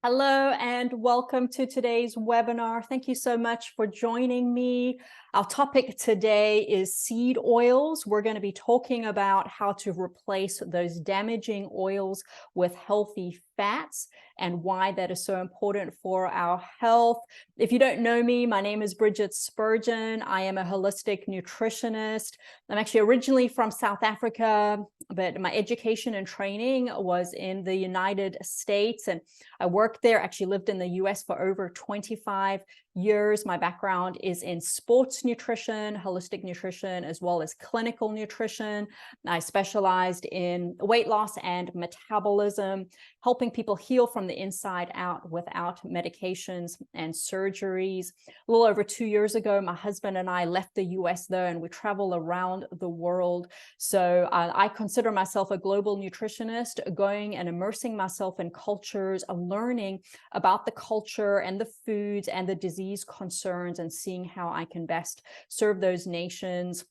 Hello and welcome to today's webinar. Thank you so much for joining me. Our topic today is seed oils. We're going to be talking about how to replace those damaging oils with healthy fats and why that is so important for our health. If you don't know me, my name is Bridget Spurgeon. I am a holistic nutritionist. I'm actually originally from South Africa, but my education and training was in the United States, and I worked there, actually lived in the US for over 25 years. My background is in sports nutrition, holistic nutrition, as well as clinical nutrition. I specialized in weight loss and metabolism, helping people heal from the inside out without medications and surgeries. A little over 2 years ago, my husband and I left the US though, and we travel around the world. So I consider myself a global nutritionist, going and immersing myself in cultures, learning about the culture and the foods and the disease concerns, and seeing how I can best serve those nations.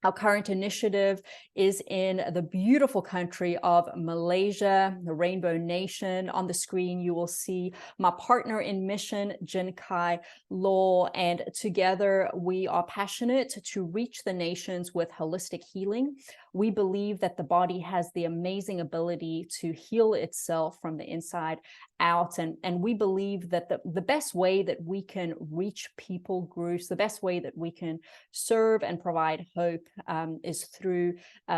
Our current initiative is in the beautiful country of Malaysia, the Rainbow Nation. On the screen, you will see my partner in mission, Jin Kai Law, and together we are passionate to reach the nations with holistic healing. We believe that the body has the amazing ability to heal itself from the inside out. And we believe that the best way that we can reach people groups, the best way that we can serve and provide hope is through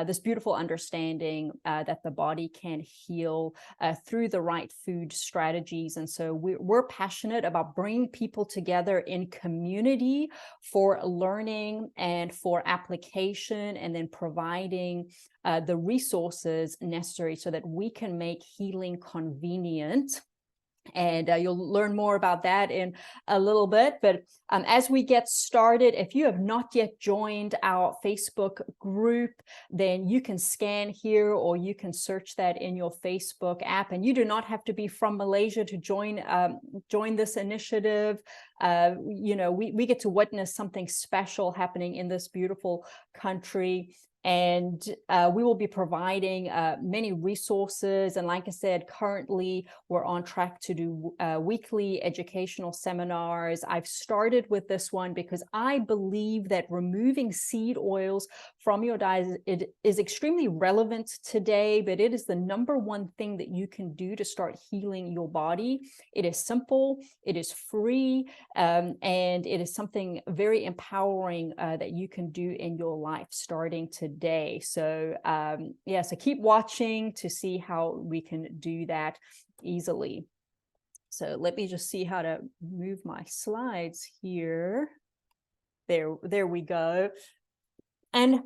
this beautiful understanding that the body can heal through the right food strategies. And so we're passionate about bringing people together in community for learning and for application, and then providing the resources necessary so that we can make healing convenient. And you'll learn more about that in a little bit. But as we get started, if you have not yet joined our Facebook group, then you can scan here, or you can search that in your Facebook app. And you do not have to be from Malaysia to join this initiative. We get to witness something special happening in this beautiful country. And we will be providing many resources. And like I said, currently we're on track to do weekly educational seminars. I've started with this one because I believe that removing seed oils from your diet is extremely relevant today, but it is the number one thing that you can do to start healing your body. It is simple, it is free, and it is something very empowering that you can do in your life starting today. So so keep watching to see how we can do that easily. So let me just see how to move my slides here. There we go. And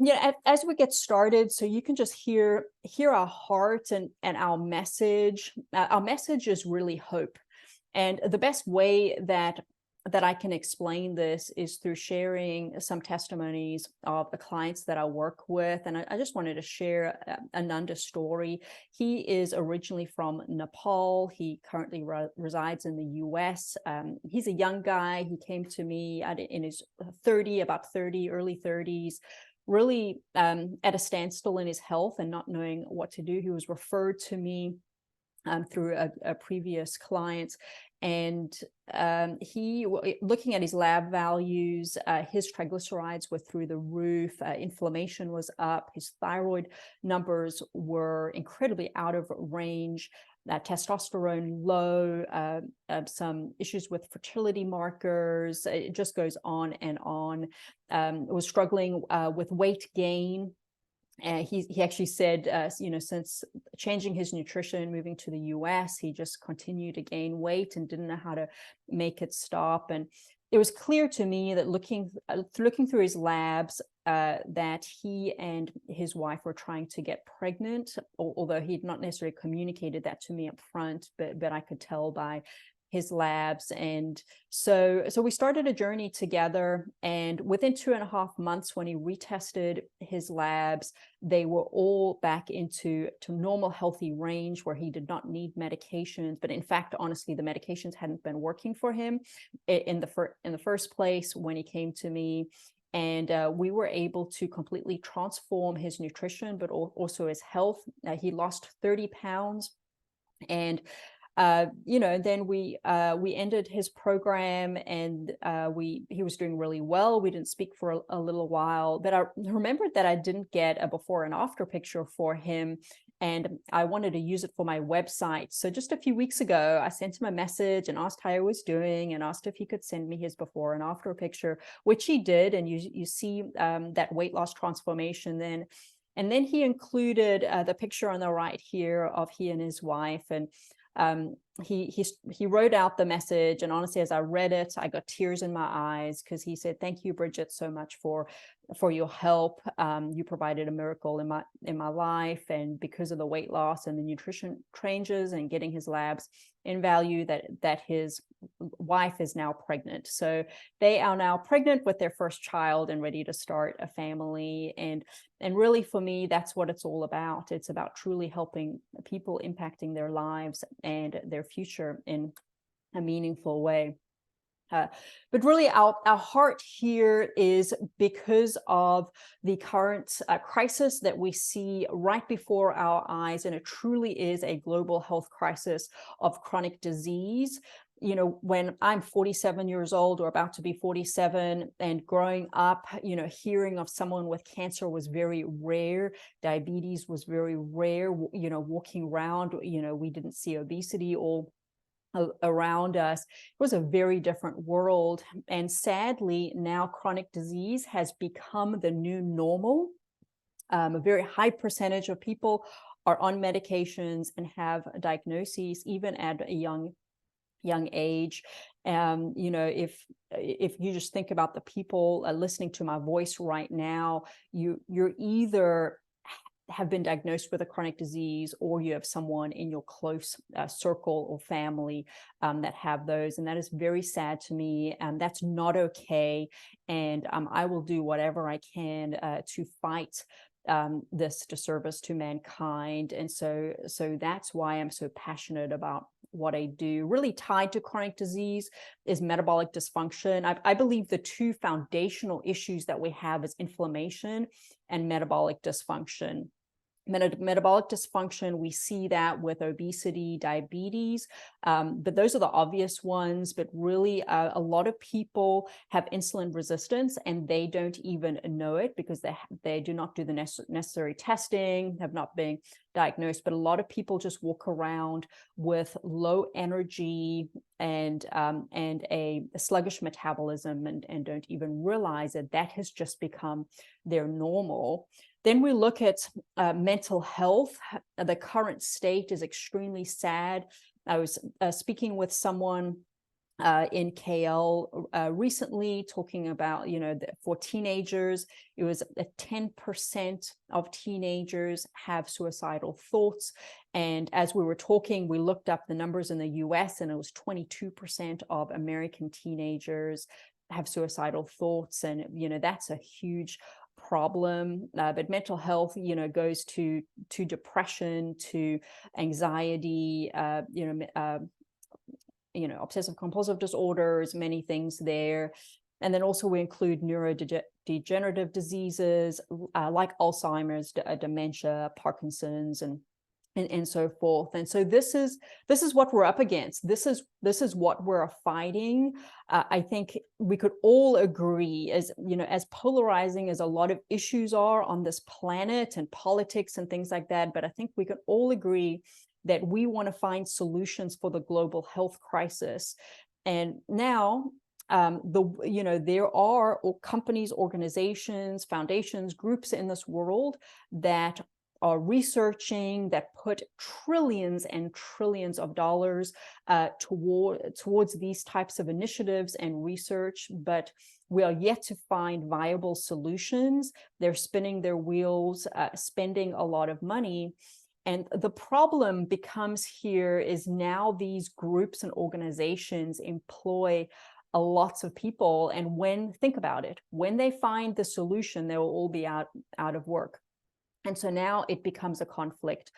as we get started, so you can just hear our heart and our message. Our message is really hope. And the best way that I can explain this is through sharing some testimonies of the clients that I work with. And I just wanted to share Ananda's story. He is originally from Nepal. He currently resides in the US. He's a young guy. He came to me in his early 30s, really at a standstill in his health and not knowing what to do. He was referred to me through a previous client. And he, looking at his lab values, his triglycerides were through the roof, inflammation was up, his thyroid numbers were incredibly out of range, testosterone low, some issues with fertility markers. It just goes on and on. Was struggling with weight gain. He actually said, since changing his nutrition, moving to the US, he just continued to gain weight and didn't know how to make it stop. And it was clear to me that looking through his labs, that he and his wife were trying to get pregnant, although he had not necessarily communicated that to me up front, but I could tell by his labs. And so we started a journey together, and within 2.5 months, when he retested his labs, they were all back into normal healthy range where he did not need medications. But in fact, honestly, the medications hadn't been working for him in the first place when he came to me. And we were able to completely transform his nutrition, but also his health. He lost 30 pounds. And then we ended his program, and he was doing really well. We didn't speak for a little while, but I remembered that I didn't get a before and after picture for him, and I wanted to use it for my website. So just a few weeks ago, I sent him a message and asked how he was doing, and asked if he could send me his before and after picture, which he did. And you see that weight loss transformation then. And then he included the picture on the right here of he and his wife. And he wrote out the message, and honestly, as I read it, I got tears in my eyes, because he said, "Thank you, Bridget, so much for your help. You provided a miracle in my life, and because of the weight loss and the nutrition changes and getting his labs in value, that his wife is now pregnant." So they are now pregnant with their first child and ready to start a family. And really, for me, that's what it's all about. It's about truly helping people, impacting their lives and their future in a meaningful way. But really, our heart here is because of the current crisis that we see right before our eyes, and it truly is a global health crisis of chronic disease. When I'm 47 years old, or about to be 47, and growing up, hearing of someone with cancer was very rare. Diabetes was very rare. Walking around, we didn't see obesity all around us. It was a very different world. And sadly, now chronic disease has become the new normal. A very high percentage of people are on medications and have diagnoses even at a young age. If you just think about the people listening to my voice right now, you're either have been diagnosed with a chronic disease, or you have someone in your close circle or family that have those. And that is very sad to me. That's not okay. And I will do whatever I can to fight this disservice to mankind. And so that's why I'm so passionate about what I do. Really tied to chronic disease is metabolic dysfunction. I believe the two foundational issues that we have is inflammation and metabolic dysfunction. Metabolic dysfunction, we see that with obesity, diabetes, but those are the obvious ones. But really, a lot of people have insulin resistance, and they don't even know it, because they do not do the necessary testing, have not been diagnosed. But a lot of people just walk around with low energy and a sluggish metabolism, and don't even realize that has just become their normal. Then we look at mental health. The current state is extremely sad. I was speaking with someone in KL recently, talking about, for teenagers, it was 10% of teenagers have suicidal thoughts. And as we were talking, we looked up the numbers in the US, and it was 22% of American teenagers have suicidal thoughts. And, that's a huge problem. But mental health, goes to depression, to anxiety, obsessive compulsive disorders, many things there. And then also we include neurodegenerative diseases like Alzheimer's, dementia, Parkinson's, and so forth. And so this is what we're up against. This is what we're fighting. I think we could all agree, as polarizing as a lot of issues are on this planet, and politics and things like that, but I think we could all agree that we want to find solutions for the global health crisis. And now there are companies, organizations, foundations, groups in this world that are researching, that put trillions and trillions of dollars towards these types of initiatives and research, but we are yet to find viable solutions. They're spinning their wheels, spending a lot of money. And the problem becomes here is now these groups and organizations employ lots of people. And think about it, when they find the solution, they will all be out of work. And so now it becomes a conflict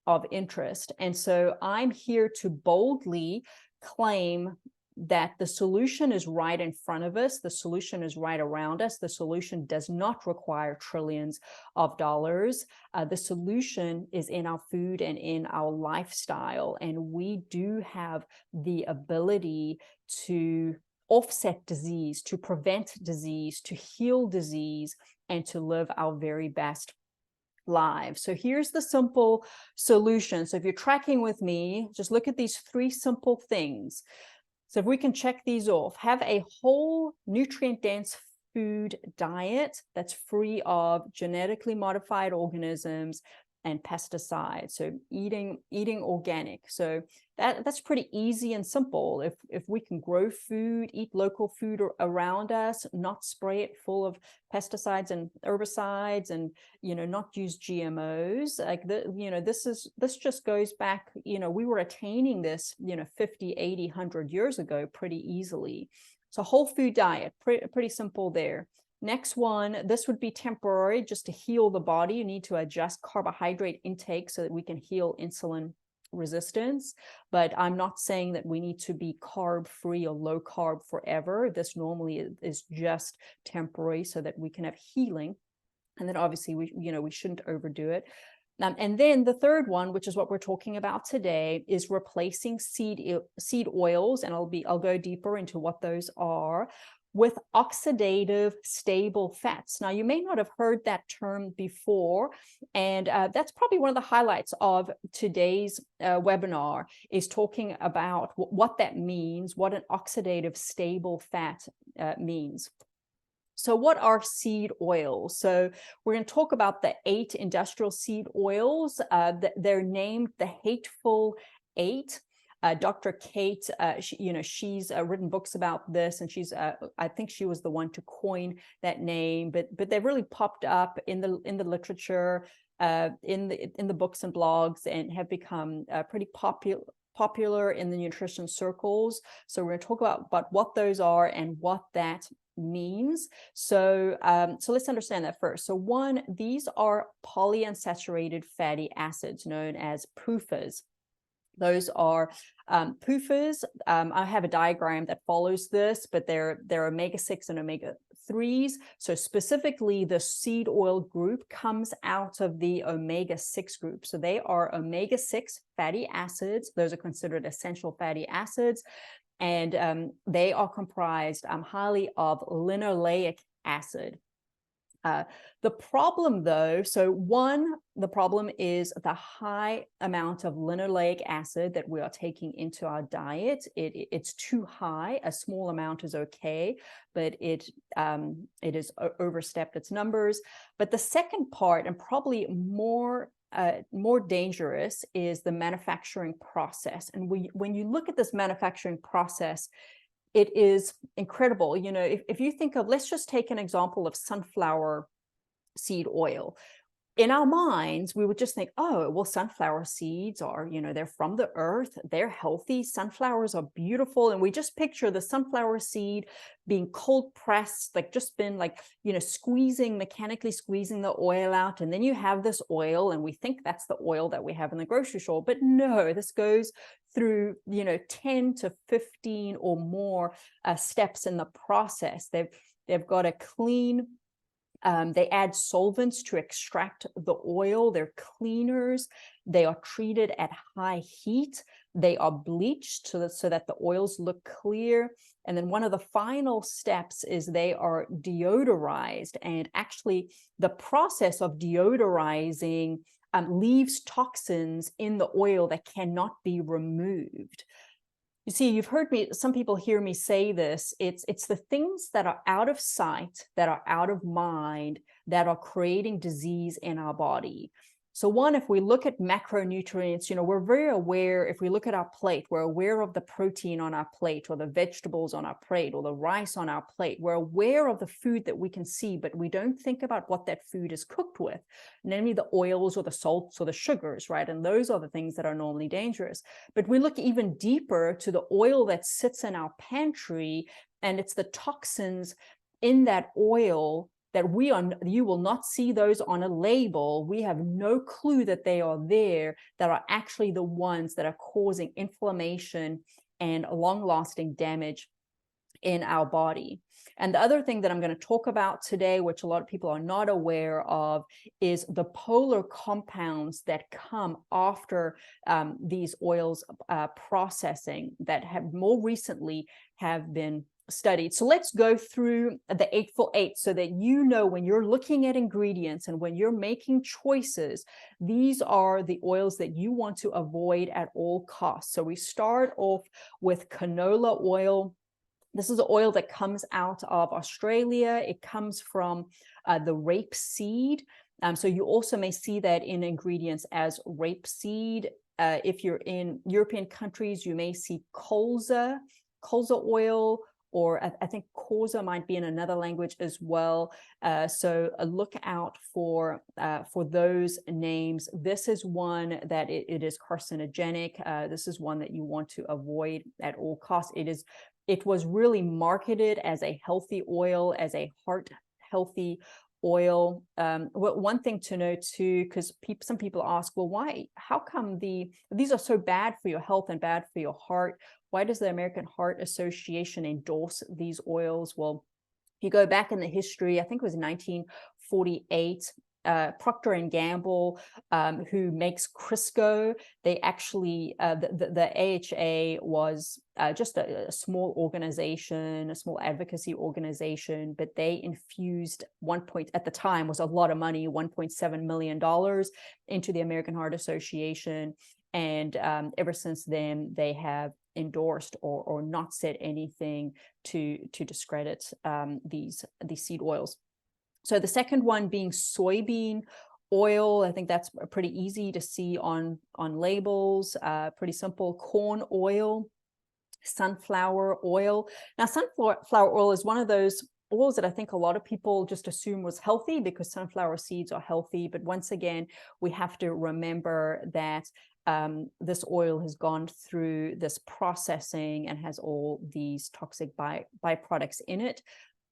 of interest. And so I'm here to boldly claim that the solution is right in front of us, the solution is right around us, the solution does not require trillions of dollars. The solution is in our food and in our lifestyle, and we do have the ability to offset disease, to prevent disease, to heal disease, and to live our very best lives. So here's the simple solution. So if you're tracking with me, just look at these 3 simple things. So if we can check these off, have a whole nutrient-dense food diet that's free of genetically modified organisms and pesticides. So eating organic. So that's pretty easy and simple. If we can grow food, eat local food around us, not spray it full of pesticides and herbicides, and not use GMOs, like this just goes back, we were attaining this 50, 80, 100 years ago pretty easily. So whole food diet, pretty simple there. Next one, this would be temporary, just to heal the body. You need to adjust carbohydrate intake so that we can heal insulin resistance. But I'm not saying that we need to be carb-free or low carb forever. This normally is just temporary so that we can have healing. And then obviously we shouldn't overdo it. And then the third one, which is what we're talking about today, is replacing seed oils, and I'll go deeper into what those are, with oxidative stable fats. Now, you may not have heard that term before, and that's probably one of the highlights of today's webinar, is talking about what that means, what an oxidative stable fat means. So what are seed oils? So we're going to talk about the 8 industrial seed oils. They're named the Hateful 8. Dr. Kate, she's written books about this, and I think she was the one to coin that name. But they've really popped up in the literature, in the books and blogs, and have become pretty popular in the nutrition circles. So we're going to talk about what those are and what that means. So let's understand that first. So one, these are polyunsaturated fatty acids known as PUFAs. Those are PUFAs. I have a diagram that follows this, but they're omega-6 and omega-3s. So specifically, the seed oil group comes out of the omega-6 group. So they are omega-6 fatty acids. Those are considered essential fatty acids. And they are comprised highly of linoleic acid. The problem, though, the problem is the high amount of linoleic acid that we are taking into our diet. It's too high. A small amount is okay, but it is overstepped its numbers. But the second part, and probably more dangerous, is the manufacturing process. And when you look at this manufacturing process, it is incredible. If you think of, let's just take an example of sunflower seed oil. In our minds, we would just think, oh, well, sunflower seeds are, they're from the earth, they're healthy, sunflowers are beautiful. And we just picture the sunflower seed being cold pressed, mechanically squeezing the oil out. And then you have this oil, and we think that's the oil that we have in the grocery store. But no, this goes through, 10 to 15 or more steps in the process. They've got to clean. They add solvents to extract the oil. They're cleaners. They are treated at high heat. They are bleached so that the oils look clear. And then one of the final steps is they are deodorized. And actually, the process of deodorizing leaves toxins in the oil that cannot be removed. You see, you've heard some people hear me say this, it's the things that are out of sight, that are out of mind, that are creating disease in our body. So one, if we look at macronutrients, we're very aware, if we look at our plate, we're aware of the protein on our plate, or the vegetables on our plate, or the rice on our plate. We're aware of the food that we can see, but we don't think about what that food is cooked with, namely the oils or the salts or the sugars, right? And those are the things that are normally dangerous. But we look even deeper to the oil that sits in our pantry, and it's the toxins in that oil that you will not see those on a label. We have no clue that they are there, that are actually the ones that are causing inflammation and long-lasting damage in our body. And the other thing that I'm going to talk about today, which a lot of people are not aware of, is the polar compounds that come after these oils processing that have more recently have been studied. So let's go through the 8 so that you know when you're looking at ingredients and when you're making choices, these are the oils that you want to avoid at all costs. So we start off with canola oil. This is the oil that comes out of Australia. It comes from the rapeseed. So you also may see that in ingredients as rapeseed. If you're in European countries, you may see colza oil, or I think colza might be in another language as well. So look out for those names. This is one that it is carcinogenic. This is one that you want to avoid at all costs. It was really marketed as a healthy oil, as a heart healthy oil. One thing to know too, because some people ask, well, how come these are so bad for your health and bad for your heart? Why does the American Heart Association endorse these oils? Well, if you go back in the history, I think it was 1948, Procter & Gamble, who makes Crisco, they actually, the AHA was just a small organization, a small advocacy organization, but they infused at the time was a lot of money, $1.7 million into the American Heart Association. And ever since then, they have endorsed or not said anything to discredit these seed oils. So the second one being soybean oil. I think that's pretty easy to see on labels, pretty simple. Corn oil, sunflower oil. Now, sunflower oil is one of those oils that I think a lot of people just assume was healthy because sunflower seeds are healthy. But once again, we have to remember that this oil has gone through this processing and has all these toxic byproducts in it.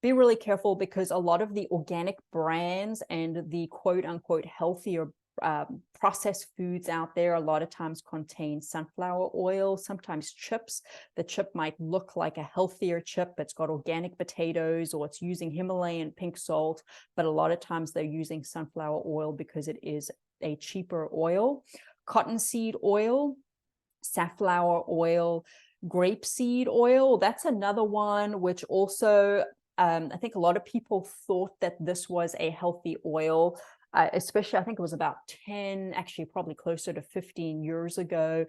Be really careful because a lot of the organic brands and the quote unquote healthier processed foods out there a lot of times contain sunflower oil, sometimes chips. The chip might look like a healthier chip. It's got organic potatoes or it's using Himalayan pink salt, but a lot of times they're using sunflower oil because it is a cheaper oil. Cottonseed oil, safflower oil, grapeseed oil, that's another one which also I think a lot of people thought that this was a healthy oil, especially I think it was about 10, actually probably closer to 15 years ago.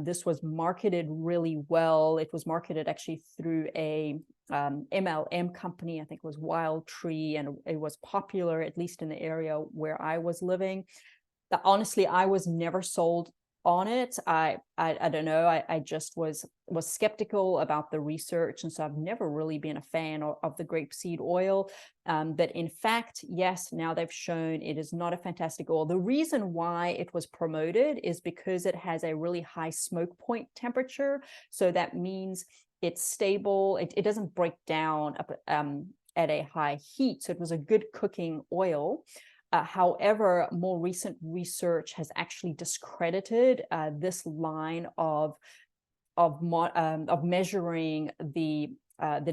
This was marketed really well. It was marketed actually through a MLM company. I think it was Wild Tree, and it was popular, at least in the area where I was living. But honestly, I was never sold on it. I don't know. I just was skeptical about the research, and so I've never really been a fan of the grapeseed oil. But in fact, yes, now they've shown it is not a fantastic oil. The reason why it was promoted is because it has a really high smoke point temperature. So that means it's stable. It doesn't break down at a high heat. So it was a good cooking oil. However, more recent research has actually discredited this line of measuring the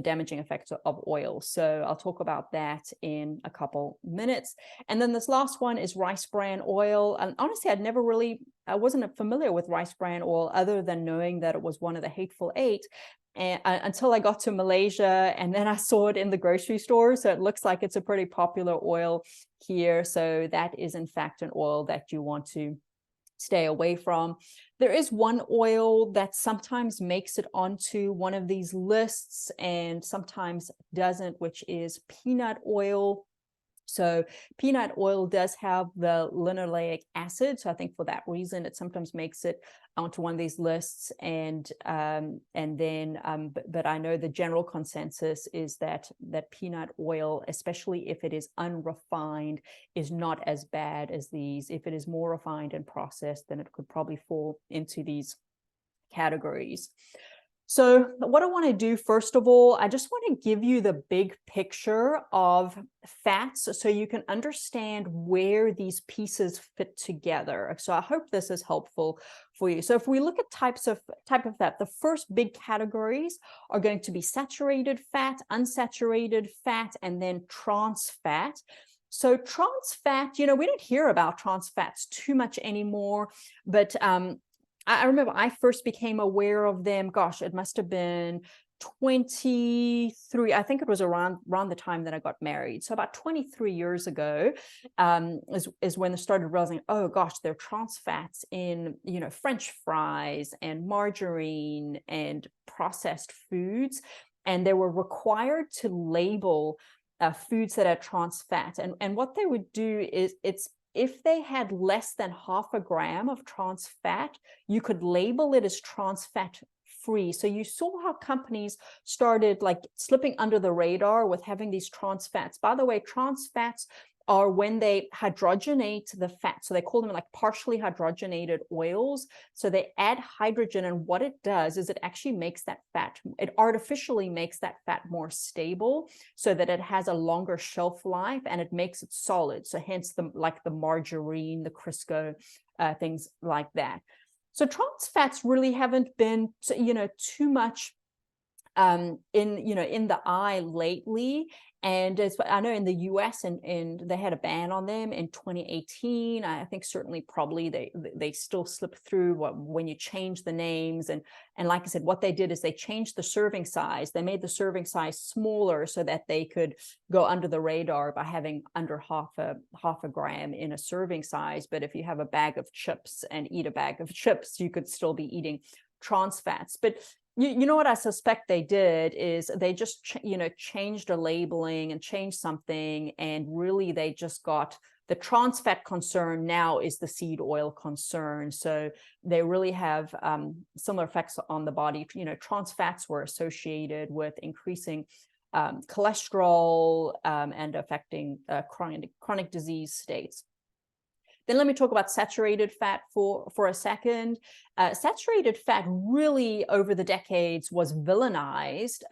damaging effects of oil. So I'll talk about that in a couple minutes. And then this last one is rice bran oil. And honestly, I wasn't familiar with rice bran oil other than knowing that it was one of the Hateful Eight. And until I got to Malaysia, and then I saw it in the grocery store. So it looks like it's a pretty popular oil here. So that is in fact an oil that you want to stay away from. There is one oil that sometimes makes it onto one of these lists and sometimes doesn't, which is peanut oil. So peanut oil does have the linoleic acid. So I think for that reason, it sometimes makes it onto one of these lists. But I know the general consensus is that peanut oil, especially if it is unrefined, is not as bad as these. If it is more refined and processed, then it could probably fall into these categories. So what I want to do, first of all, I just want to give you the big picture of fats so you can understand where these pieces fit together. So I hope this is helpful for you. So if we look at type of fat, the first big categories are going to be saturated fat, unsaturated fat, and then trans fat. So trans fat, we don't hear about trans fats too much anymore, but I remember I first became aware of them. Gosh, it must have been 23. I think it was around the time that I got married. So about 23 years ago, is when I started realizing, oh gosh, there are trans fats in, French fries and margarine and processed foods. And they were required to label foods that are trans fat. And what they would do is if they had less than 0.5 gram of trans fat, you could label it as trans fat free. So you saw how companies started like slipping under the radar with having these trans fats. By the way, trans fats are when they hydrogenate the fat. So they call them like partially hydrogenated oils. So they add hydrogen, and what it does is it actually makes that fat, it artificially makes that fat more stable so that it has a longer shelf life and it makes it solid. So hence the margarine, the Crisco, things like that. So trans fats really haven't been, too much in the eye lately. And as I know in the US, and they had a ban on them in 2018. I think certainly probably they still slip through when you change the names. And like I said, what they did is they changed the serving size. They made the serving size smaller so that they could go under the radar by having under half a gram in a serving size. But if you have a bag of chips and eat a bag of chips, you could still be eating trans fats. But you know what I suspect they did is they just changed a labeling and changed something, and really they just got the trans fat concern now is the seed oil concern. So they really have similar effects on the body. Trans fats were associated with increasing cholesterol and affecting chronic disease states. Then let me talk about saturated fat for a second. Saturated fat really over the decades was villainized,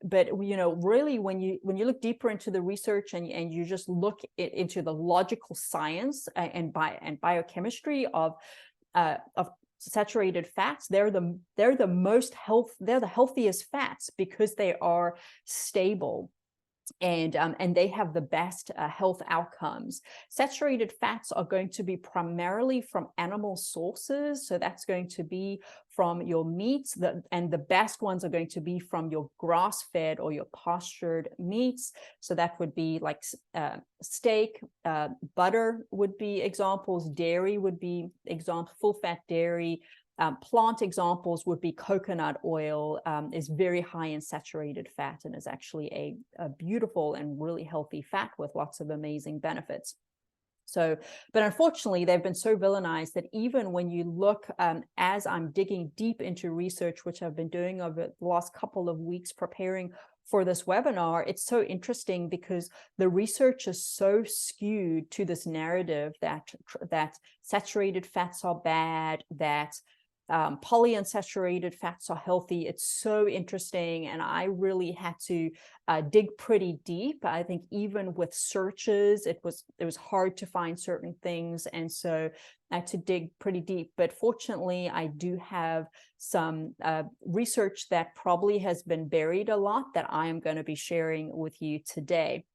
but really when you look deeper into the research and you just look into the logical science and biochemistry of saturated fats, they're the healthiest fats because they are stable. And they have the best health outcomes. Saturated fats are going to be primarily from animal sources. So that's going to be from your meats, and the best ones are going to be from your grass-fed or your pastured meats. So that would be like steak, butter would be examples, dairy would be examples, full-fat dairy. Plant examples would be coconut oil, is very high in saturated fat and is actually a beautiful and really healthy fat with lots of amazing benefits. So, but unfortunately, they've been so villainized that even when you look, as I'm digging deep into research, which I've been doing over the last couple of weeks preparing for this webinar, it's so interesting because the research is so skewed to this narrative that saturated fats are bad, that polyunsaturated fats are healthy. It's so interesting, and I really had to dig pretty deep. I think even with searches, it was hard to find certain things, and so I had to dig pretty deep. But fortunately, I do have some research that probably has been buried a lot that I am going to be sharing with you today.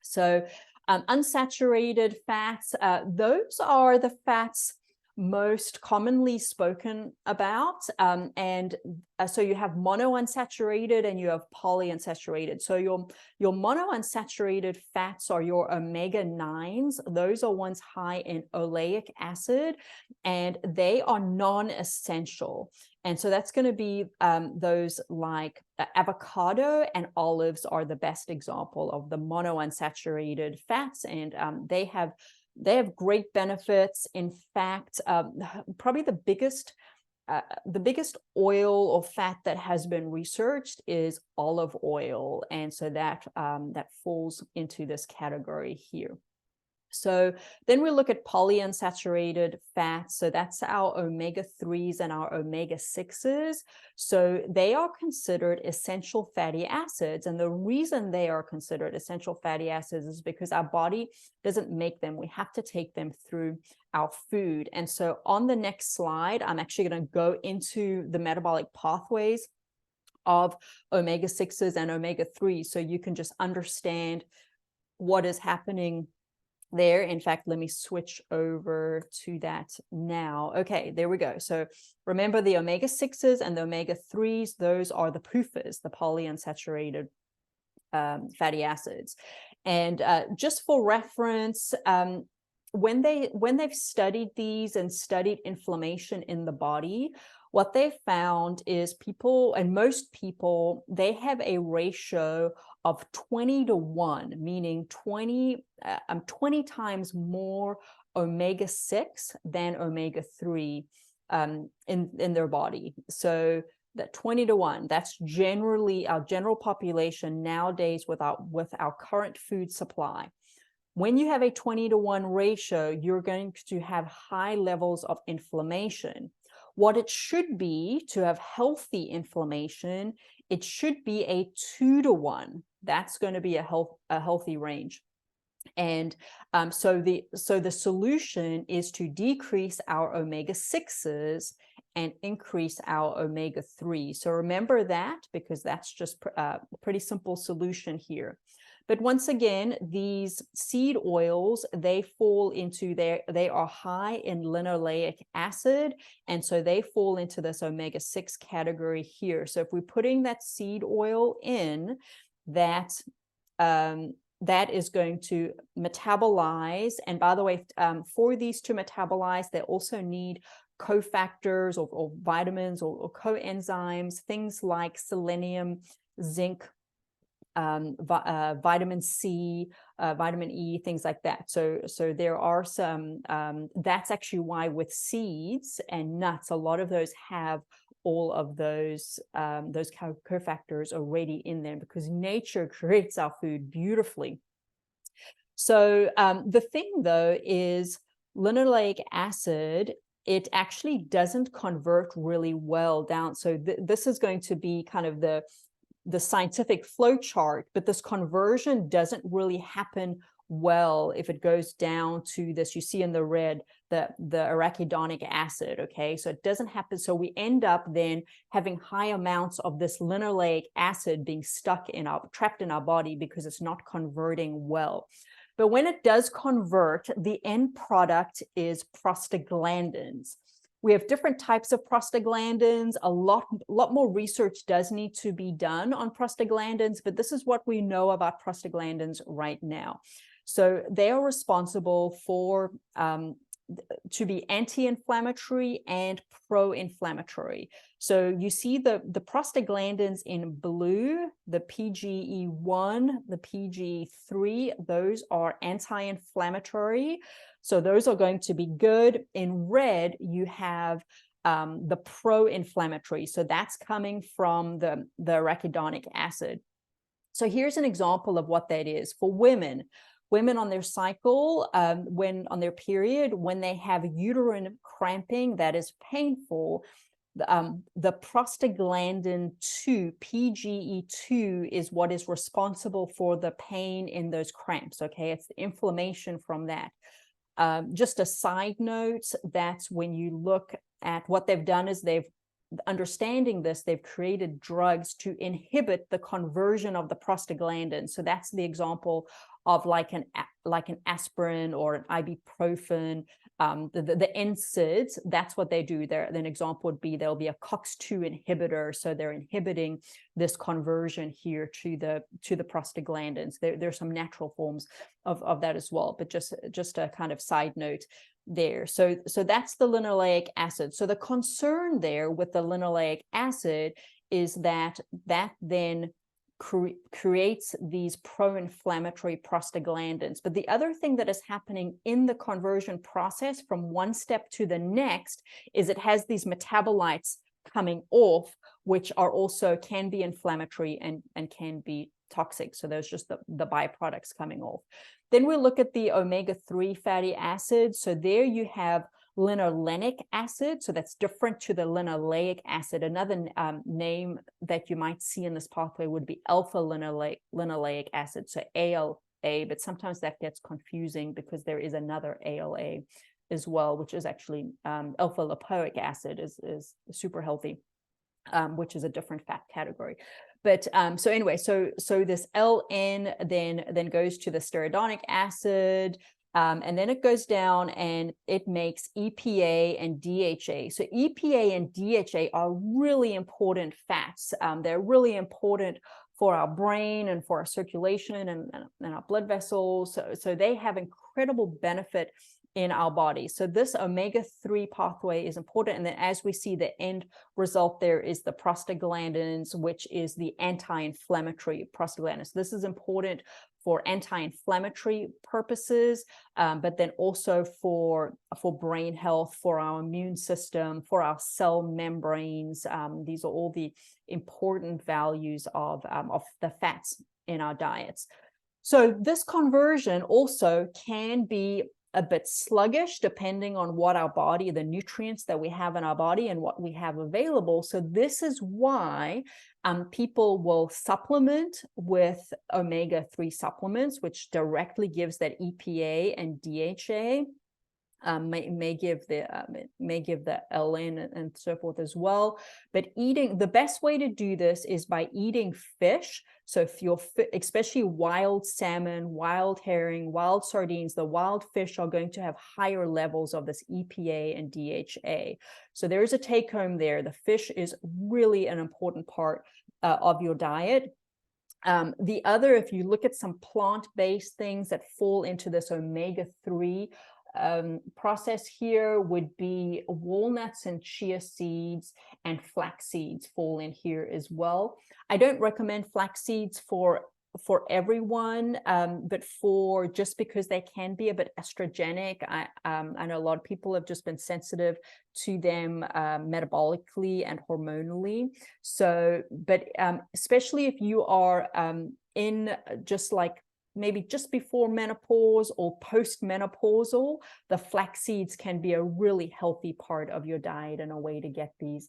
So unsaturated fats, those are the fats most commonly spoken about, and so you have monounsaturated and you have polyunsaturated. So your monounsaturated fats are your omega-9s. Those are ones high in oleic acid, and they are non-essential. And so that's going to be those like avocado and olives are the best example of the monounsaturated fats, and they have great benefits. In fact, probably the biggest oil or fat that has been researched is olive oil, and so that falls into this category here. So then we look at polyunsaturated fats. So that's our omega-3s and our omega-6s. So they are considered essential fatty acids. And the reason they are considered essential fatty acids is because our body doesn't make them. We have to take them through our food. And so on the next slide, I'm actually going to go into the metabolic pathways of omega-6s and omega-3s, so you can just understand what is happening there. In fact, let me switch over to that now. Okay, there we go. So remember, the omega-6s and the omega-3s, those are the PUFAs, the polyunsaturated fatty acids. And just for reference, when they've studied these and studied inflammation in the body, what they found is people, and most people, they have a ratio of 20-1, meaning 20 times more omega-6 than omega-3 in their body. So that 20-1, that's generally our general population nowadays with our current food supply. When you have a 20-1 ratio, you're going to have high levels of inflammation. What it should be to have healthy inflammation, it should be a 2-1. That's going to be a healthy range. And so the solution is to decrease our omega-6s and increase our omega-3. So remember that, because that's just a pretty simple solution here. But once again, these seed oils, they fall into they are high in linoleic acid, and so they fall into this omega-6 category here. So if we're putting that seed oil in, that is going to metabolize. And by the way, for these to metabolize, they also need cofactors or vitamins or coenzymes, things like selenium, zinc, vitamin C, vitamin E, things like that. So there are some, that's actually why with seeds and nuts, a lot of those have all of those cofactors already in them, because nature creates our food beautifully. So the thing though is linoleic acid, it actually doesn't convert really well down. So this is going to be kind of the scientific flow chart, but this conversion doesn't really happen well if it goes down to this, you see in the red, the arachidonic acid. Okay, so it doesn't happen. So we end up then having high amounts of this linoleic acid being trapped in our body because it's not converting well. But when it does convert, the end product is prostaglandins. We have different types of prostaglandins. A lot more research does need to be done on prostaglandins, but this is what we know about prostaglandins right now. So they are responsible for to be anti-inflammatory and pro-inflammatory. So you see the prostaglandins in blue, the PGE1, the PGE3, those are anti-inflammatory. So those are going to be good. In red, you have the pro-inflammatory. So that's coming from the arachidonic acid. So here's an example of what that is. For women on their cycle, when on their period, when they have uterine cramping that is painful, the prostaglandin 2, PGE2, is what is responsible for the pain in those cramps. Okay, it's the inflammation from that. Just a side note, that's when you look at what they've done is understanding this, they've created drugs to inhibit the conversion of the prostaglandin. So that's the example of like an aspirin or an ibuprofen, the NSAIDs. That's what they do. An example would be there'll be a COX-2 inhibitor, so they're inhibiting this conversion here to the prostaglandins. There's some natural forms of that as well, but just a kind of side note there. So that's the linoleic acid. So the concern there with the linoleic acid is that then creates these pro-inflammatory prostaglandins. But the other thing that is happening in the conversion process from one step to the next is it has these metabolites coming off, which are also can be inflammatory and can be toxic. So there's just the byproducts coming off. Then we look at the omega-3 fatty acids. So there you have linolenic acid. So that's different to the linoleic acid. Another name that you might see in this pathway would be alpha linoleic acid, so ALA, but sometimes that gets confusing because there is another ALA as well, which is actually alpha lipoic acid is super healthy, which is a different fat category. But so anyway, so this LN then goes to the stearidonic acid, and then it goes down and it makes EPA and DHA. So EPA and DHA are really important fats. They're really important for our brain and for our circulation and our blood vessels. So they have incredible benefit in our body. So this omega-3 pathway is important. And then as we see, the end result there is the prostaglandins, which is the anti-inflammatory prostaglandins. So this is important for anti-inflammatory purposes, but then also for brain health, for our immune system, for our cell membranes. These are all the important values of the fats in our diets. So this conversion also can be a bit sluggish depending on what our body, the nutrients that we have in our body and what we have available. So this is why people will supplement with omega-3 supplements, which directly gives that EPA and DHA. May give the LN and so forth as well. But the best way to do this is by eating fish. So if you're, especially wild salmon, wild herring, wild sardines, the wild fish are going to have higher levels of this EPA and DHA. So there is a take home there. The fish is really an important part of your diet. The other, if you look at some plant-based things that fall into this omega-3 process here, would be walnuts and chia seeds, and flax seeds fall in here as well. I don't recommend flax seeds for everyone, but just because they can be a bit estrogenic. I know a lot of people have just been sensitive to them metabolically and hormonally. So, but especially if you are in just like maybe just before menopause or post-menopausal, the flax seeds can be a really healthy part of your diet and a way to get these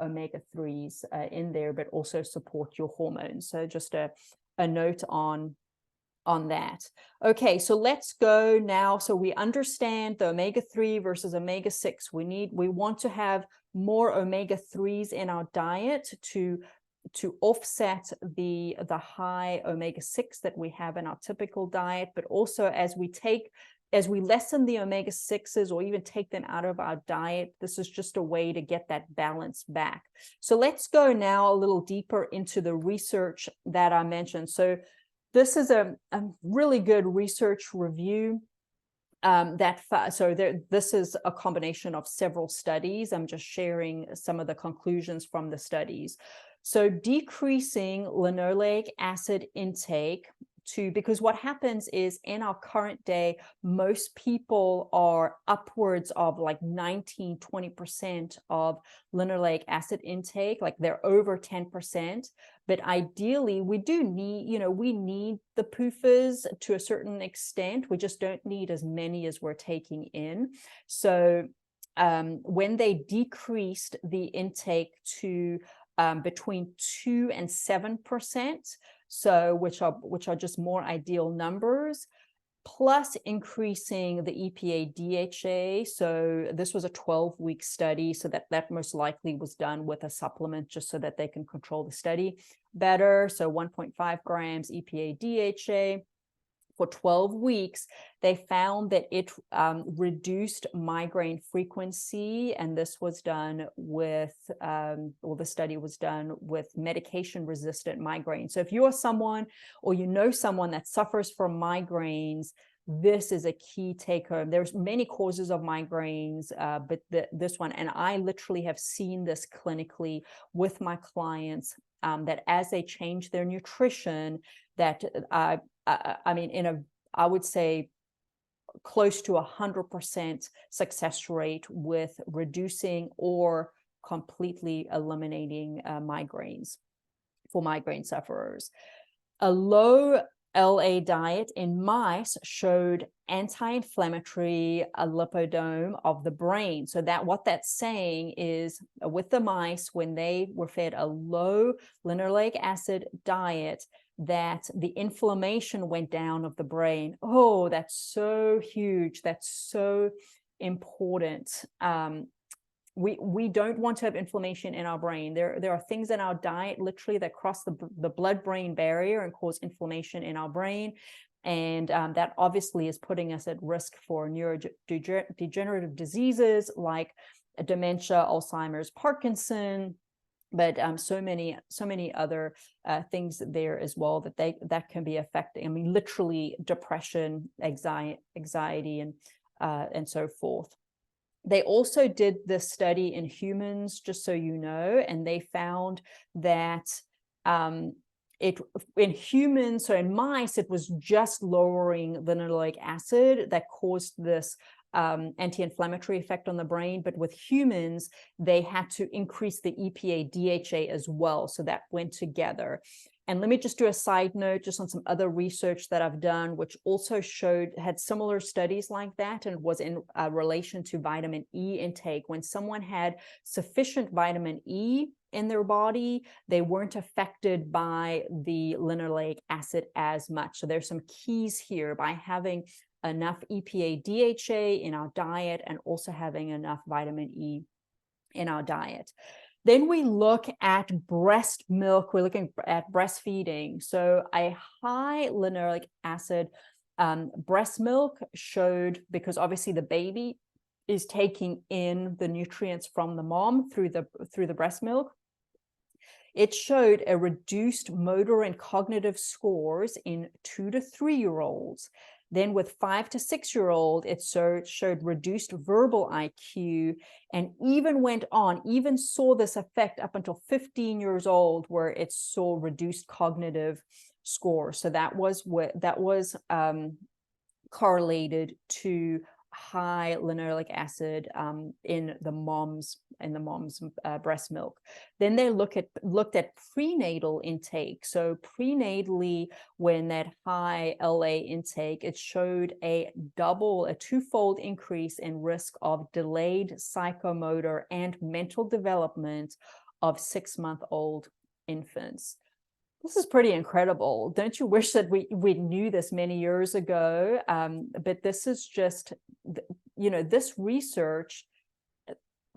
omega-3s in there, but also support your hormones. So just a note on that. Okay, so let's go now. So we understand the omega-3 versus omega-6. We want to have more omega-3s in our diet to offset the high omega-6 that we have in our typical diet, but also as we lessen the omega-6s or even take them out of our diet, this is just a way to get that balance back. So let's go now a little deeper into the research that I mentioned. So this is a really good research review. This is a combination of several studies. I'm just sharing some of the conclusions from the studies. So decreasing linoleic acid intake because what happens is in our current day, most people are upwards of like 19, 20% of linoleic acid intake, like they're over 10%. But ideally, we do need, we need the PUFAs to a certain extent. We just don't need as many as we're taking in. So when they decreased the intake to between 2 and 7%, so which are just more ideal numbers, plus increasing the EPA DHA. So this was a 12-week study, so that most likely was done with a supplement just so that they can control the study better. So 1.5 grams EPA DHA. For 12 weeks, they found that it reduced migraine frequency, and this was done with, the study was done with medication-resistant migraine. So if you are someone or you know someone that suffers from migraines, this is a key take home. There's many causes of migraines, but this one, and I literally have seen this clinically with my clients, that as they change their nutrition, that I would say close to 100% success rate with reducing or completely eliminating migraines for migraine sufferers. A low LA diet in mice showed anti-inflammatory lipodome of the brain. So that what that's saying is with the mice, when they were fed a low linoleic acid diet, that the inflammation went down of the brain. Oh, that's so huge. That's so important. We don't want to have inflammation in our brain. There are things in our diet literally that cross the blood-brain barrier and cause inflammation in our brain. And that obviously is putting us at risk for neurodegenerative diseases like dementia, Alzheimer's, Parkinson, but so many other things there as well that can be affecting. I mean, literally depression, anxiety, and so forth. They also did this study in humans, just so you know, and they found that in humans, so in mice, it was just lowering linoleic acid that caused this anti-inflammatory effect on the brain. But with humans, they had to increase the EPA DHA as well. So that went together. And let me just do a side note just on some other research that I've done, which also had similar studies like that, and was in relation to vitamin E intake. When someone had sufficient vitamin E in their body, they weren't affected by the linoleic acid as much. So there's some keys here by having enough EPA DHA in our diet and also having enough vitamin E in our diet. Then we look at breast milk. We're looking at breastfeeding. So a high linoleic acid breast milk showed, because obviously the baby is taking in the nutrients from the mom through the breast milk. It showed a reduced motor and cognitive scores in 2 to 3-year-olds. Then with 5 to 6-year-old, it showed reduced verbal IQ, and even saw this effect up until 15 years old, where it saw reduced cognitive score. So that was correlated to high linoleic acid in the mom's breast milk. Then they looked at prenatal intake. So prenatally, when that high LA intake, it showed a twofold increase in risk of delayed psychomotor and mental development of 6-month-old infants. This is pretty incredible. Don't you wish that we knew this many years ago? But this is just, this research,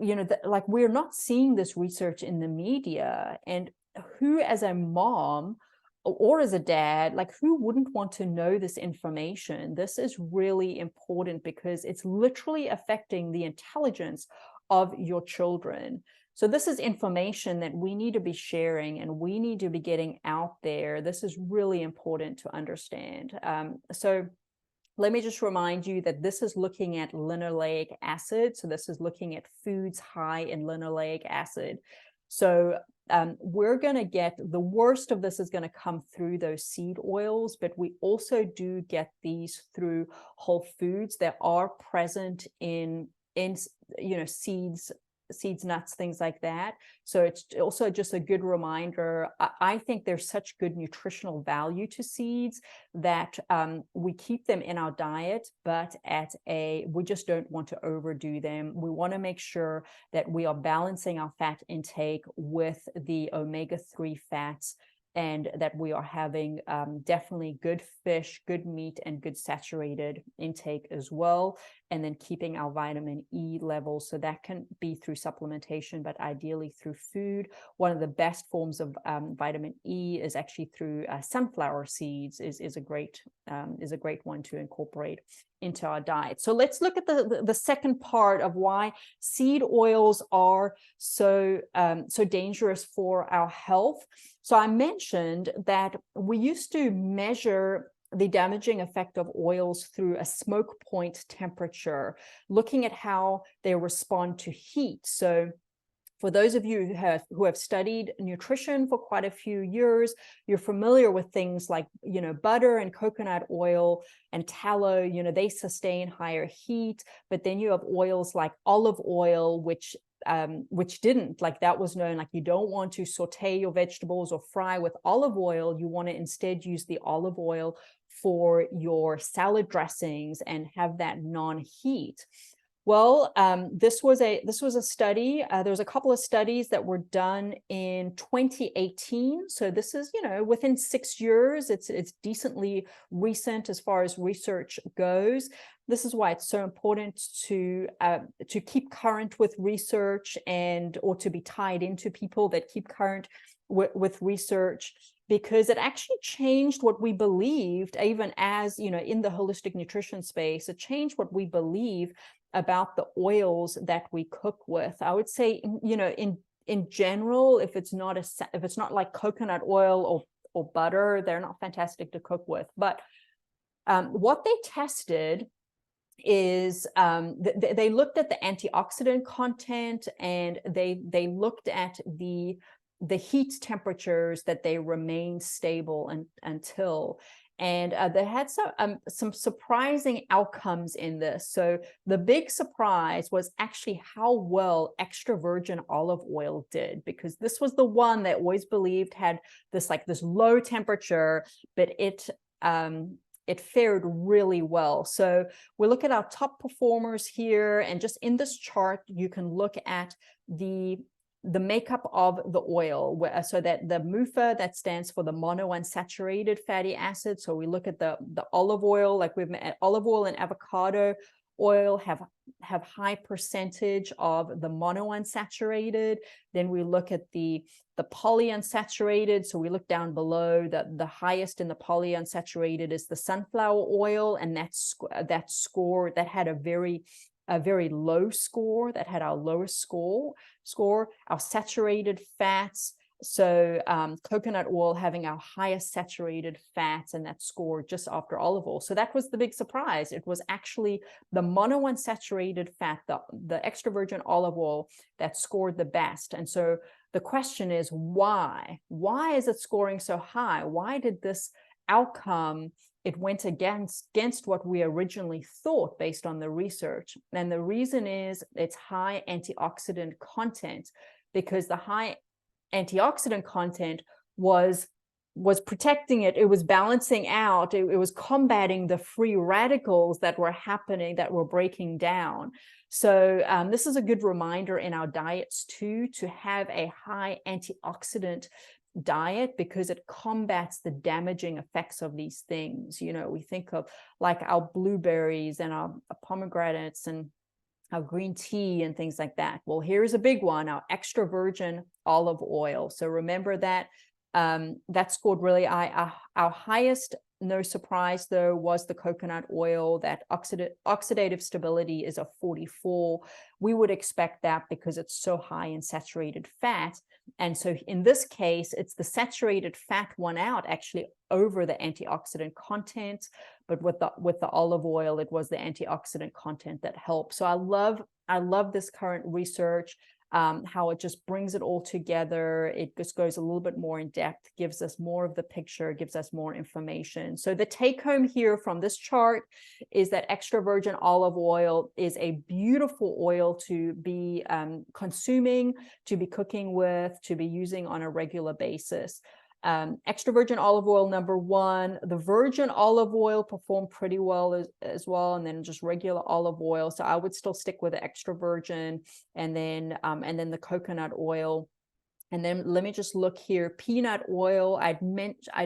like we're not seeing this research in the media. And who, as a mom or as a dad, like who wouldn't want to know this information? This is really important because it's literally affecting the intelligence of your children. So this is information that we need to be sharing and we need to be getting out there. This is really important to understand. So let me just remind you that this is looking at linoleic acid. So this is looking at foods high in linoleic acid. So we're going to get, the worst of this is going to come through those seed oils, but we also do get these through whole foods that are present in seeds, nuts, things like that. So it's also just a good reminder. I think there's such good nutritional value to seeds that we keep them in our diet, but we just don't want to overdo them. We want to make sure that we are balancing our fat intake with the omega-3 fats, and that we are having definitely good fish, good meat, and good saturated intake as well. And then keeping our vitamin E levels. So that can be through supplementation, but ideally through food. One of the best forms of vitamin E is actually through sunflower seeds, is a great one to incorporate into our diet. So let's look at the second part of why seed oils are so dangerous for our health. So I mentioned that we used to measure the damaging effect of oils through a smoke point temperature, looking at how they respond to heat. So for those of you who have studied nutrition for quite a few years, you're familiar with things like, butter and coconut oil and tallow, they sustain higher heat. But then you have oils like olive oil, which which didn't. Like, that was known, like, you don't want to saute your vegetables or fry with olive oil. You want to instead use the olive oil for your salad dressings and have that non-heat. Well, this was a study. There was a couple of studies that were done in 2018. So this is, within 6 years. It's decently recent as far as research goes. This is why it's so important to keep current with research, or to be tied into people that keep current with research, because it actually changed what we believed, even as, in the holistic nutrition space. It changed what we believe about the oils that we cook with. I would say, in general, if it's not like coconut oil or butter, they're not fantastic to cook with. But what they tested is they looked at the antioxidant content, and they looked at the heat temperatures that they remained stable until. And they had some surprising outcomes in this. So the big surprise was actually how well extra virgin olive oil did, because this was the one that always believed had this low temperature, but it fared really well. So we look at our top performers here, and just in this chart, you can look at the makeup of the oil, so that the MUFA, that stands for the monounsaturated fatty acid. So we look at the olive oil, like olive oil and avocado oil have high percentage of the monounsaturated. Then we look at the polyunsaturated. So we look down below, the highest in the polyunsaturated is the sunflower oil, and that score that had a very low score, that had our lowest score. Our saturated fats, so coconut oil having our highest saturated fats, and that score just after olive oil. So that was the big surprise. It was actually the monounsaturated fat, the extra virgin olive oil, that scored the best. And so the question is, why? Why is it scoring so high? Why did this outcome, it went against what we originally thought based on the research? And the reason is its high antioxidant content, because the high antioxidant content was protecting it. It was balancing out. It was combating the free radicals that were happening, that were breaking down. So this is a good reminder in our diets too, to have a high antioxidant diet, because it combats the damaging effects of these things. We think of like our blueberries and our pomegranates and our green tea and things like that. Well, here's a big one, our extra virgin olive oil. So remember that that scored really high. Our highest, no surprise though, was the coconut oil. That oxidative stability is a 44. We would expect that because it's so high in saturated fat. And so in this case, it's the saturated fat won out actually over the antioxidant content. But with the olive oil, it was the antioxidant content that helped. So I love this current research, how it just brings it all together. It just goes a little bit more in depth, gives us more of the picture, gives us more information. So the take home here from this chart is that extra virgin olive oil is a beautiful oil to be consuming, to be cooking with, to be using on a regular basis. Extra virgin olive oil, number one. The virgin olive oil performed pretty well as well, and then just regular olive oil. So I would still stick with the extra virgin, and then the coconut oil. And then let me just look here. Peanut oil, I'd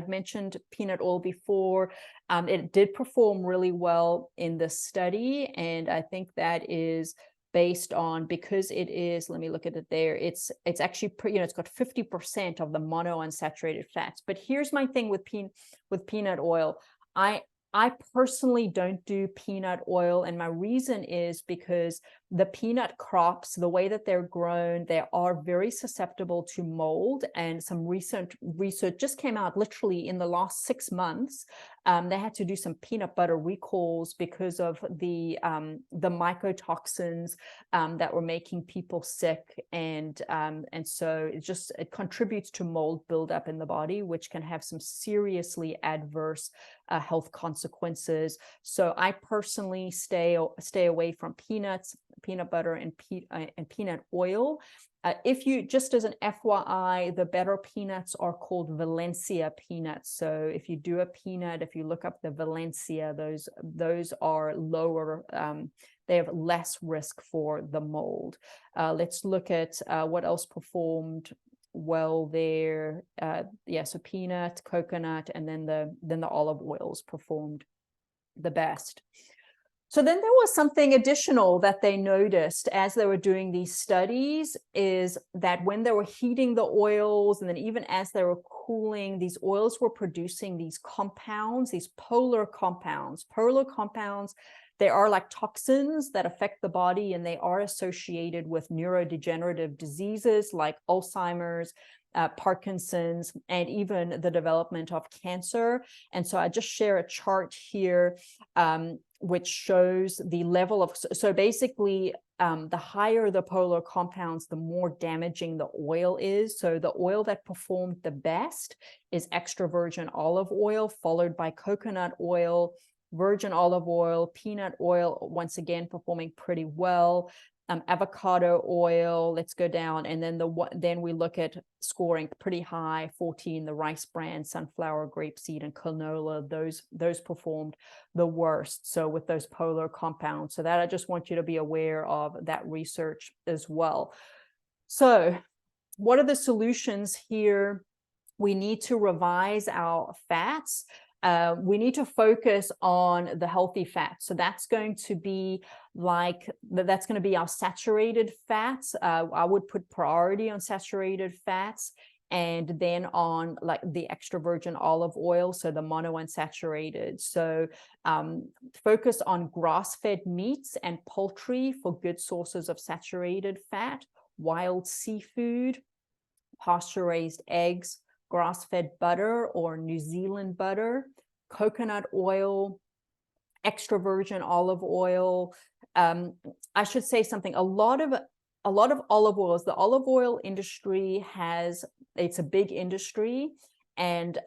mentioned peanut oil before. It did perform really well in this study, and I think that is based on, because it is, let me look at it there, it's actually, it's got 50% of the monounsaturated fats. But here's my thing with peanut oil. I personally don't do peanut oil, and my reason is because the peanut crops, the way that they're grown, they are very susceptible to mold. And some recent research just came out literally in the last 6 months. They had to do some peanut butter recalls because of the mycotoxins that were making people sick, and so it contributes to mold buildup in the body, which can have some seriously adverse health consequences. So I personally stay away from peanuts. peanut butter and peanut oil. If you, just as an FYI, the better peanuts are called Valencia peanuts. So if you do a peanut, if you look up the Valencia, those are lower, they have less risk for the mold. Let's look at what else performed well there. Yeah, so peanut, coconut, and then the olive oils performed the best. So then there was something additional that they noticed as they were doing these studies, is that when they were heating the oils, and then even as they were cooling, these oils were producing these compounds, these polar compounds. Polar compounds, they are like toxins that affect the body, and they are associated with neurodegenerative diseases like Alzheimer's, Parkinson's, and even the development of cancer. And so I just share a chart here, which shows the level of, so basically, the higher the polar compounds, the more damaging the oil is. So the oil that performed the best is extra virgin olive oil, followed by coconut oil, virgin olive oil, peanut oil, once again performing pretty well. Avocado oil, let's go down, and then we look at scoring pretty high, 14, the rice bran, sunflower, grapeseed, and canola. Those performed the worst, so with those polar compounds. So that, I just want you to be aware of that research as well. So what are the solutions here? We need to revise our fats. We need to focus on the healthy fats. So that's going to be our saturated fats. I would put priority on saturated fats, and then on like the extra virgin olive oil, so the monounsaturated. So focus on grass-fed meats and poultry for good sources of saturated fat, wild seafood, pasture-raised eggs, grass-fed butter or New Zealand butter, coconut oil, extra virgin olive oil. I should say something. A lot of olive oils, the olive oil industry it's a big industry, and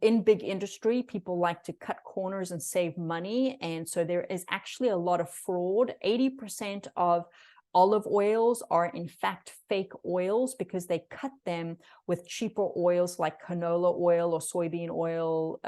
in big industry, people like to cut corners and save money. And so there is actually a lot of fraud. 80% of olive oils are in fact fake oils, because they cut them with cheaper oils like canola oil or soybean oil,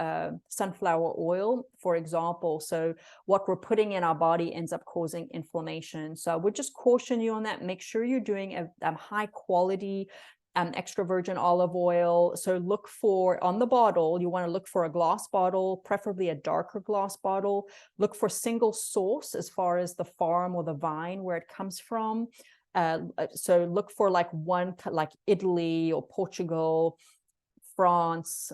sunflower oil, for example. So what we're putting in our body ends up causing inflammation. So I would just caution you on that. Make sure you're doing a high quality extra virgin olive oil. So look for, on the bottle, you want to look for a glass bottle, preferably a darker glass bottle. Look for single source as far as the farm or the vine where it comes from. So look for like Italy or Portugal, France,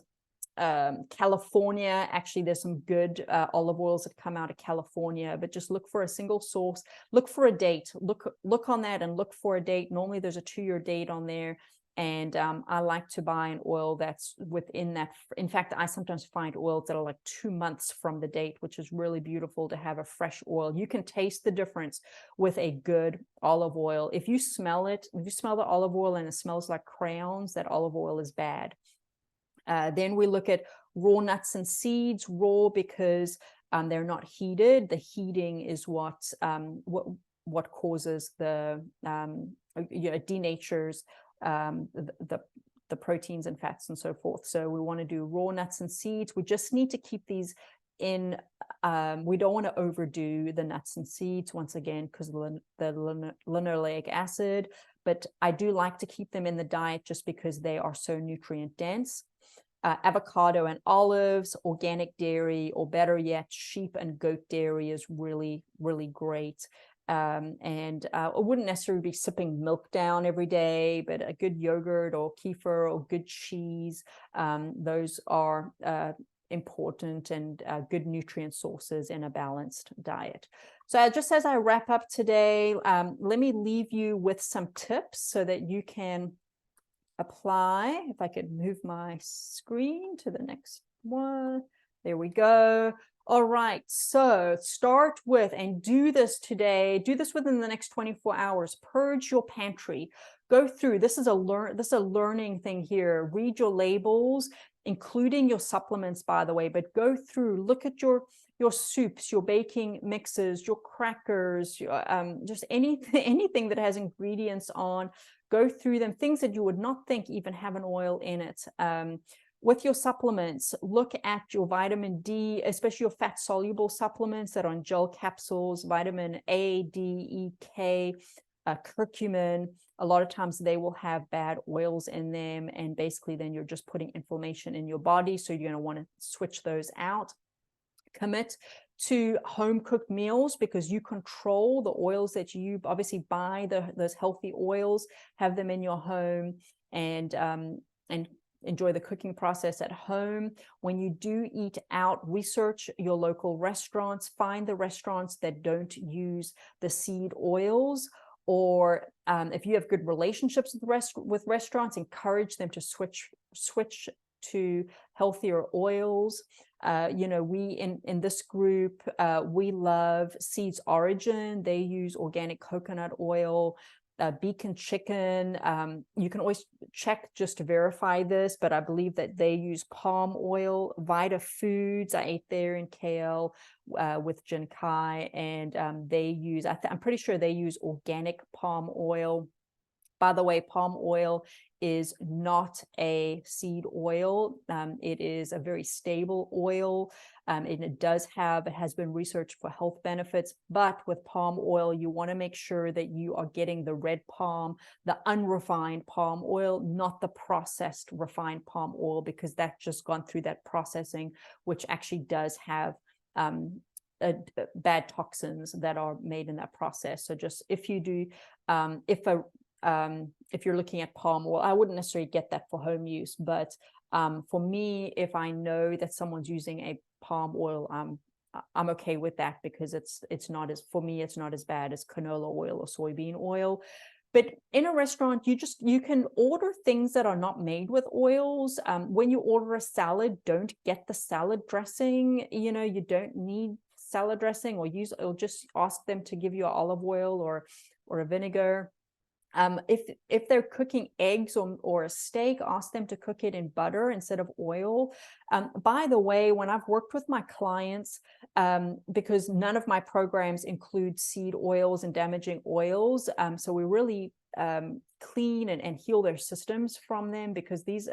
California. Actually, there's some good olive oils that come out of California, but just look for a single source. Look for a date. Look on that and look for a date. Normally there's a 2-year date on there. And I like to buy an oil that's within that. In fact, I sometimes find oils that are like 2 months from the date, which is really beautiful to have a fresh oil. You can taste the difference with a good olive oil. If you smell it, if you smell the olive oil and it smells like crayons, that olive oil is bad. Then we look at raw nuts and seeds, raw because they're not heated. The heating is what causes the denatures the proteins and fats and so forth. So we want to do raw nuts and seeds. We just need to keep these in. We don't want to overdo the nuts and seeds, once again, because of the linoleic acid. But I do like to keep them in the diet just because they are so nutrient dense. Avocado and olives, organic dairy, or better yet, sheep and goat dairy is really, really great. And I wouldn't necessarily be sipping milk down every day, but a good yogurt or kefir or good cheese, those are important and good nutrient sources in a balanced diet. So just as I wrap up today, let me leave you with some tips so that you can apply. If I could move my screen to the next one. There we go. All right, so start with, and do this today, do this within the next 24 hours, purge your pantry, go through, this is a learning thing here, read your labels, including your supplements, by the way, but go through, look at your your soups, your baking mixes, your crackers, just anything that has ingredients on, go through them, things that you would not think even have an oil in it. With your supplements, look at your vitamin D, especially your fat soluble supplements that are in gel capsules, vitamin A, D, E, K, curcumin. A lot of times they will have bad oils in them, and basically then you're just putting inflammation in your body. So you're going to want to switch those out. Commit to home cooked meals, because you control the oils that you obviously buy, those healthy oils, have them in your home, and enjoy the cooking process at home. When you do eat out, research your local restaurants, find the restaurants that don't use the seed oils, or if you have good relationships with restaurants, encourage them to switch to healthier oils. We in this group, we love Seeds Origin. They use organic coconut oil. Beacon Chicken, you can always check just to verify this, but I believe that they use palm oil. Vita Foods, I ate there in KL with Jin Kai, and they use, I'm pretty sure they use organic palm oil. By the way, palm oil is not a seed oil. It is a very stable oil, and it has been researched for health benefits. But with palm oil, you want to make sure that you are getting the red palm, the unrefined palm oil, not the processed refined palm oil, because that's just gone through that processing, which actually does have bad toxins that are made in that process. So just if you do, if you're looking at palm oil, I wouldn't necessarily get that for home use, but for me, if I know that someone's using a palm oil, I'm okay with that, because it's not as bad as canola oil or soybean oil. But in a restaurant, you can order things that are not made with oils. When you order a salad, don't get the salad dressing. You don't need salad dressing, or just ask them to give you olive oil or a vinegar. If they're cooking eggs or a steak, ask them to cook it in butter instead of oil. By the way, when I've worked with my clients, because none of my programs include seed oils and damaging oils, so we really clean and heal their systems from them, because these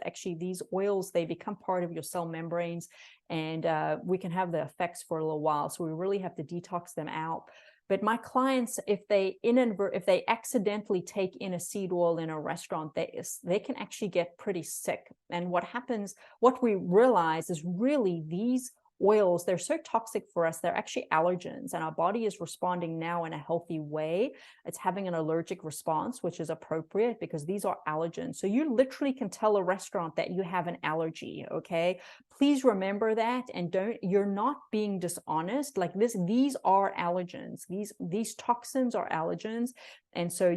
oils, they become part of your cell membranes, and we can have the effects for a little while. So we really have to detox them out. But my clients, if they accidentally take in a seed oil in a restaurant, they can actually get pretty sick. And what we realize is really these oils, they're so toxic for us, they're actually allergens, and our body is responding now in a healthy way. It's having an allergic response, which is appropriate, because these are allergens. So you literally can tell a restaurant that you have an allergy. Okay, please remember that, and you're not being dishonest. Like these are allergens. These toxins are allergens. And so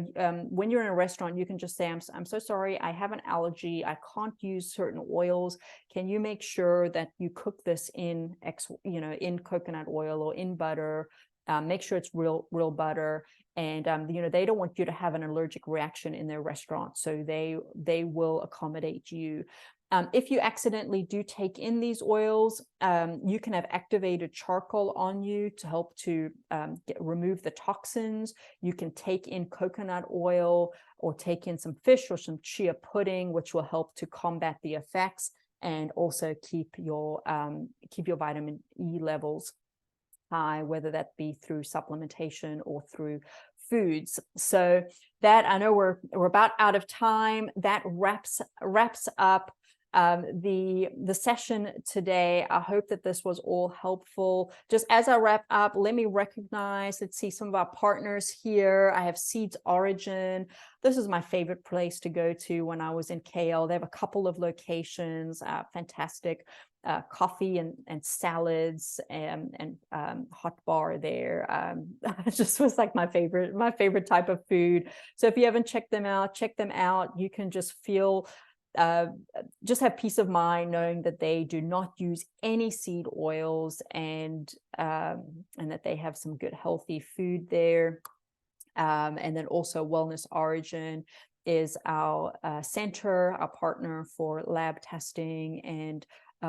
when you're in a restaurant, you can just say, I'm so sorry, I have an allergy, I can't use certain oils. Can you make sure that you cook this in in coconut oil or in butter? Make sure it's real butter. And they don't want you to have an allergic reaction in their restaurant, so they will accommodate you. If you accidentally do take in these oils, you can have activated charcoal on you to help to remove the toxins. You can take in coconut oil, or take in some fish or some chia pudding, which will help to combat the effects, and also keep your vitamin E levels high, whether that be through supplementation or through foods. So that, I know we're about out of time. That wraps up the session today. I hope that this was all helpful. Just as I wrap up, let me recognize, let's see, some of our partners here. I have Seeds Origin. This is my favorite place to go to when I was in KL. They have a couple of locations, fantastic coffee and salads and hot bar there. It just was like my favorite type of food. So if you haven't checked them out, check them out. You can just just have peace of mind knowing that they do not use any seed oils, and that they have some good healthy food there. And then also Wellness Origin is our center, our partner for lab testing and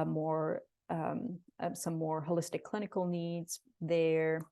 more some more holistic clinical needs there.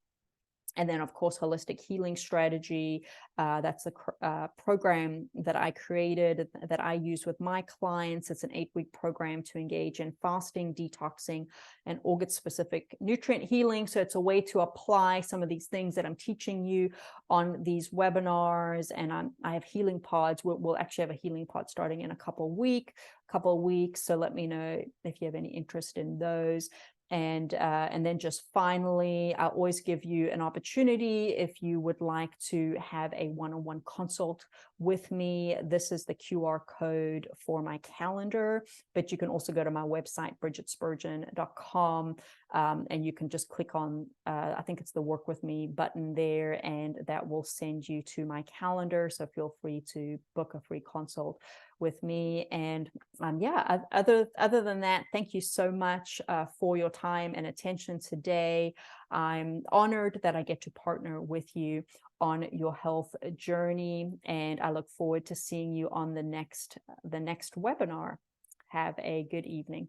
And then, of course, Holistic Healing Strategy. That's a program that I created that I use with my clients. It's an 8-week program to engage in fasting, detoxing, and organ-specific nutrient healing. So it's a way to apply some of these things that I'm teaching you on these webinars. And I have healing pods. We'll actually have a healing pod starting in a couple of weeks. So let me know if you have any interest in those. And then just finally, I always give you an opportunity if you would like to have a one-on-one consult with me. This is the QR code for my calendar, but you can also go to my website, bridgetspurgeon.com, and you can just click on, I think it's the Work With Me button there, and that will send you to my calendar. So feel free to book a free consult with me. And yeah, other than that, thank you so much for your time and attention today. I'm honored that I get to partner with you on your health journey, and I look forward to seeing you on the next webinar. Have a good evening.